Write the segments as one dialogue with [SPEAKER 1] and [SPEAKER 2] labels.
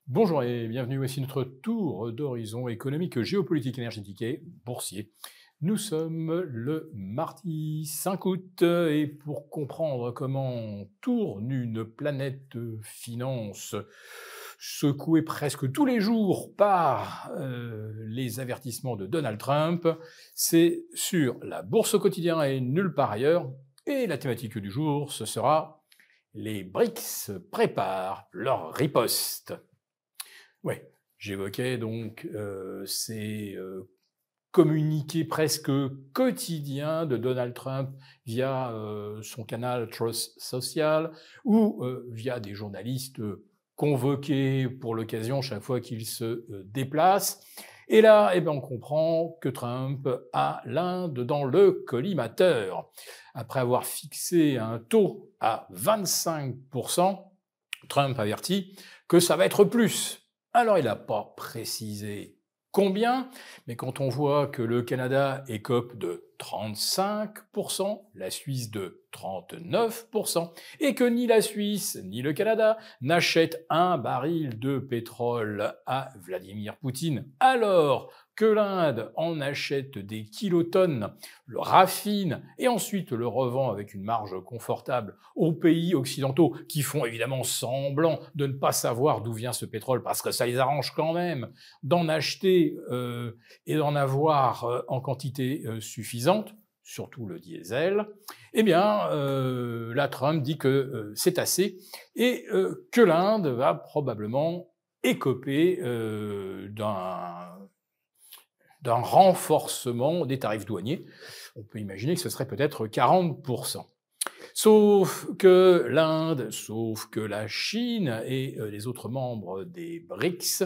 [SPEAKER 1] Bonjour et bienvenue, voici notre tour d'horizon économique, géopolitique, énergétique et boursier. Nous sommes le mardi 5 août et pour comprendre comment tourne une planète finance secouée presque tous les jours par les avertissements de Donald Trump, c'est sur la bourse au quotidien et nulle part ailleurs. Et la thématique du jour, ce sera les BRICS préparent leur riposte. Oui, j'évoquais donc ces communiqués presque quotidiens de Donald Trump via son canal Truth Social ou via des journalistes convoqués pour l'occasion chaque fois qu'il se déplace. Et là, eh ben, on comprend que Trump a l'Inde dans le collimateur. Après avoir fixé un taux à 25%, Trump avertit que ça va être plus. Alors, il n'a pas précisé combien, mais quand on voit que le Canada écope de 35%, la Suisse de 39%, et que ni la Suisse ni le Canada n'achètent un baril de pétrole à Vladimir Poutine, alors que l'Inde en achète des kilotonnes, le raffine et ensuite le revend avec une marge confortable aux pays occidentaux qui font évidemment semblant de ne pas savoir d'où vient ce pétrole parce que ça les arrange quand même d'en acheter et d'en avoir en quantité suffisante, surtout le diesel, eh bien, là, Trump dit que c'est assez et que l'Inde va probablement écoper d'un renforcement des tarifs douaniers. On peut imaginer que ce serait peut-être 40%. Sauf que l'Inde, sauf que la Chine et les autres membres des BRICS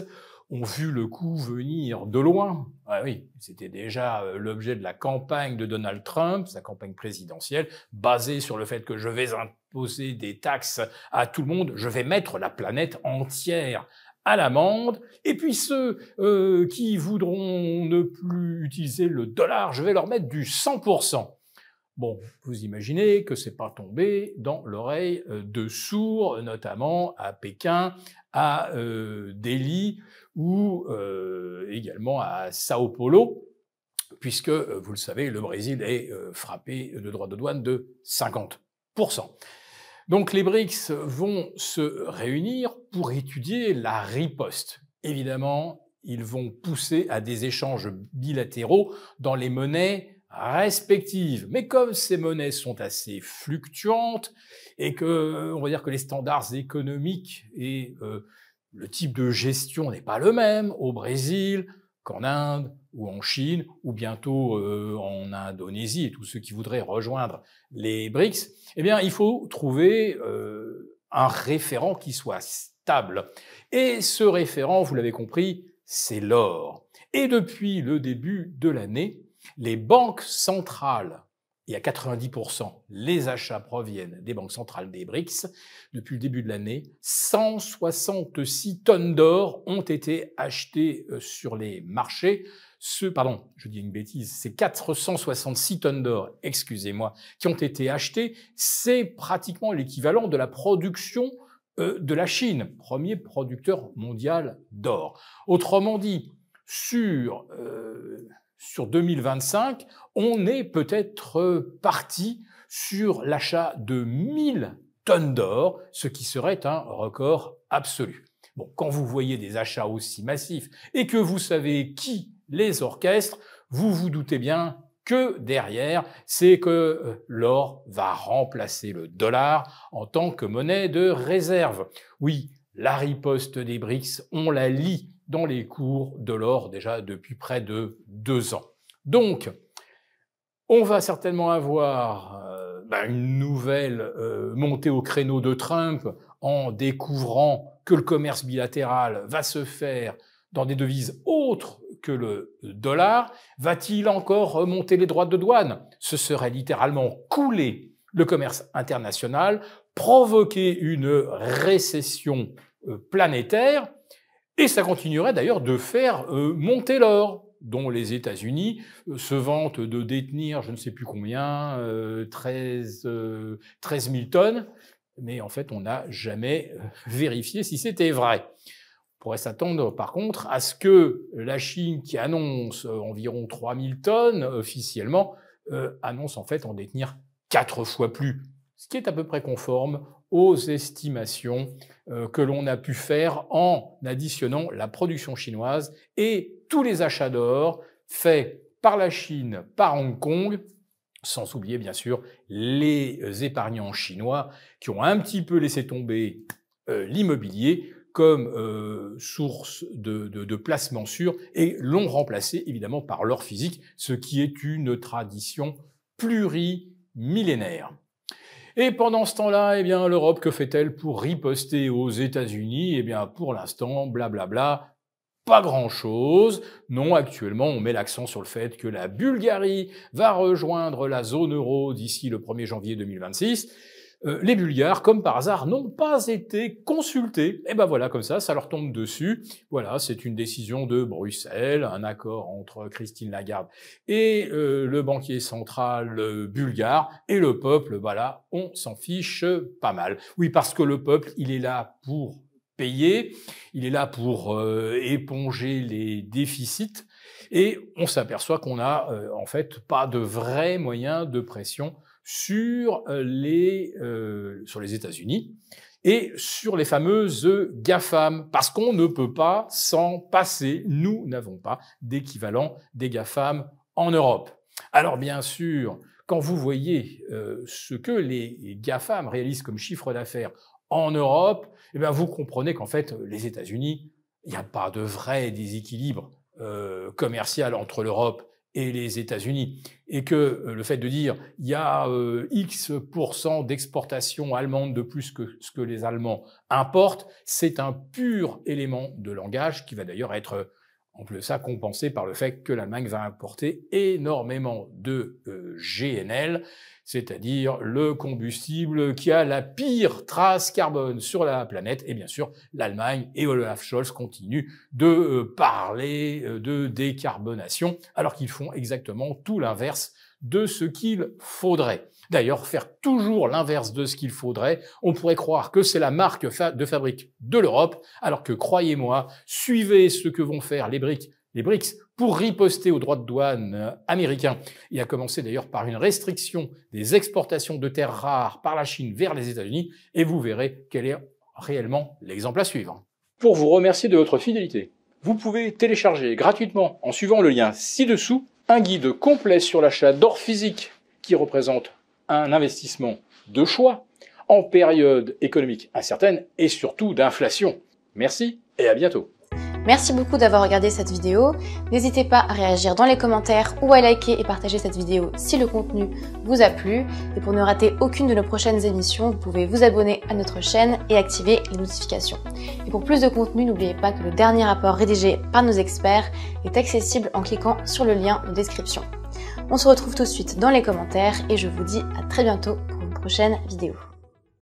[SPEAKER 1] ont vu le coup venir de loin. Ah oui, c'était déjà l'objet de la campagne de Donald Trump, sa campagne présidentielle, basée sur le fait que je vais imposer des taxes à tout le monde, je vais mettre la planète entière à l'amende, et puis ceux qui voudront ne plus utiliser le dollar, je vais leur mettre du 100%. Bon, vous imaginez que c'est pas tombé dans l'oreille de sourds, notamment à Pékin, à Delhi ou également à Sao Paulo, puisque, vous le savez, le Brésil est frappé de droits de douane de 50%. Donc les BRICS vont se réunir pour étudier la riposte. Évidemment, ils vont pousser à des échanges bilatéraux dans les monnaies respectives. Mais comme ces monnaies sont assez fluctuantes et que, on va dire que les standards économiques et le type de gestion n'est pas le même au Brésil qu'en Inde ou en Chine ou bientôt en Indonésie et tous ceux qui voudraient rejoindre les BRICS, eh bien, il faut trouver un référent qui soit stable. Et ce référent, vous l'avez compris, c'est l'or. Et depuis le début de l'année, les banques centrales, et à 90%, les achats proviennent des banques centrales des BRICS, depuis le début de l'année, 166 tonnes d'or ont été achetées sur les marchés. Pardon, je dis une bêtise, c'est 466 tonnes d'or, excusez-moi, qui ont été achetées. C'est pratiquement l'équivalent de la production de la Chine, premier producteur mondial d'or. Autrement dit, sur 2025, on est peut-être parti sur l'achat de 1000 tonnes d'or, ce qui serait un record absolu. Bon, quand vous voyez des achats aussi massifs et que vous savez qui les orchestre, vous vous doutez bien que derrière, c'est que l'or va remplacer le dollar en tant que monnaie de réserve. Oui, la riposte des BRICS, on la lit dans les cours de l'or déjà depuis près de 2 ans. Donc, on va certainement avoir une nouvelle montée au créneau de Trump en découvrant que le commerce bilatéral va se faire dans des devises autres que le dollar. Va-t-il encore remonter les droits de douane? Ce serait littéralement couler le commerce international, provoquer une récession planétaire, et ça continuerait d'ailleurs de faire monter l'or, dont les États-Unis se vantent de détenir, je ne sais plus combien, 13 000 tonnes, mais en fait, on n'a jamais vérifié si c'était vrai. pourrait s'attendre par contre à ce que la Chine, qui annonce environ 3000 tonnes officiellement, annonce en fait en détenir 4 fois plus, ce qui est à peu près conforme aux estimations que l'on a pu faire en additionnant la production chinoise et tous les achats d'or faits par la Chine, par Hong Kong, sans oublier bien sûr les épargnants chinois qui ont un petit peu laissé tomber l'immobilier comme source de placement sûr et l'ont remplacé évidemment par l'or physique, ce qui est une tradition plurimillénaire. Et pendant ce temps-là, eh bien, l'Europe, que fait-elle pour riposter aux États-Unis? Eh bien, pour l'instant, blablabla, pas grand-chose. Non, actuellement, on met l'accent sur le fait que la Bulgarie va rejoindre la zone euro d'ici le 1er janvier 2026. Les Bulgares, comme par hasard, n'ont pas été consultés. Et ben voilà, comme ça leur tombe dessus. Voilà, c'est une décision de Bruxelles, un accord entre Christine Lagarde et le banquier central bulgare. Et le peuple, voilà, on s'en fiche pas mal. Oui, parce que le peuple, il est là pour payer, il est là pour éponger les déficits. Et on s'aperçoit qu'on a en fait pas de vrais moyens de pression sur les États-Unis et sur les fameuses GAFAM, parce qu'on ne peut pas s'en passer. Nous n'avons pas d'équivalent des GAFAM en Europe. Alors bien sûr, quand vous voyez ce que les GAFAM réalisent comme chiffre d'affaires en Europe, eh bien vous comprenez qu'en fait, les États-Unis, il n'y a pas de vrai déséquilibre commercial entre l'Europe et les États-Unis, et que le fait de dire il y a X% d'exportation allemande de plus que ce que les Allemands importent, c'est un pur élément de langage qui va d'ailleurs être en plus de ça compensé par le fait que l'Allemagne va importer énormément de GNL, c'est-à-dire le combustible qui a la pire trace carbone sur la planète. Et bien sûr, l'Allemagne et Olaf Scholz continuent de parler de décarbonation, alors qu'ils font exactement tout l'inverse de ce qu'il faudrait. D'ailleurs, faire toujours l'inverse de ce qu'il faudrait, on pourrait croire que c'est la marque de fabrique de l'Europe, alors que, croyez-moi, suivez ce que vont faire les BRICS pour riposter aux droits de douane américains, et à commencer d'ailleurs par une restriction des exportations de terres rares par la Chine vers les États-Unis, et vous verrez quel est réellement l'exemple à suivre. Pour vous remercier de votre fidélité, vous pouvez télécharger gratuitement, en suivant le lien ci-dessous, un guide complet sur l'achat d'or physique qui représente un investissement de choix en période économique incertaine et surtout d'inflation. Merci et à bientôt.
[SPEAKER 2] Merci beaucoup d'avoir regardé cette vidéo. N'hésitez pas à réagir dans les commentaires ou à liker et partager cette vidéo si le contenu vous a plu. Et pour ne rater aucune de nos prochaines émissions, vous pouvez vous abonner à notre chaîne et activer les notifications. Et pour plus de contenu, n'oubliez pas que le dernier rapport rédigé par nos experts est accessible en cliquant sur le lien de description. On se retrouve tout de suite dans les commentaires et je vous dis à très bientôt pour une prochaine vidéo.